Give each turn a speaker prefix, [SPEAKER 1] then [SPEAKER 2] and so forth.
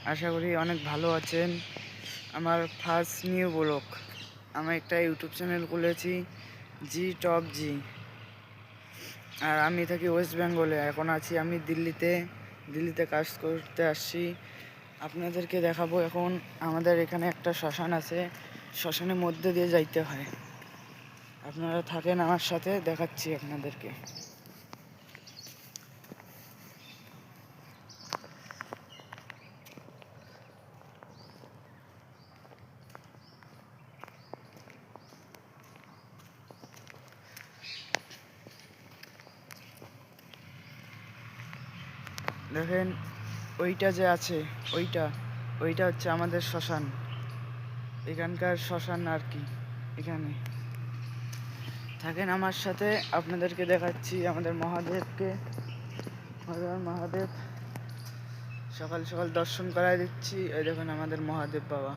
[SPEAKER 1] আশা করি অনেক ভালো আছেন। আমার ফার্স্ট নিউ ব্লগ, আমি একটা ইউটিউব চ্যানেল খুলেছি, জি টপ জি। আর আমি থাকি ওয়েস্ট বেঙ্গলে, এখন আছি আমি দিল্লিতে কাজ করতে আসছি। আপনাদেরকে দেখাবো এখন আমাদের এখানে একটা শ্মশান আছে, শ্মশানের মধ্যে দিয়ে যাইতে হয়। আপনারা থাকেন আমার সাথে, দেখাচ্ছি আপনাদেরকে। দেখেন ওইটা যে আছে, ওইটা হচ্ছে আমাদের শ্মশান, এখানকার শ্মশান আর কি। এখানে থাকেন আমার সাথে, আপনাদেরকে দেখাচ্ছি আমাদের মহাদেবকে। মহাদেব সকাল সকাল দর্শন করাই দিচ্ছি। এই দেখুন আমাদের মহাদেব বাবা।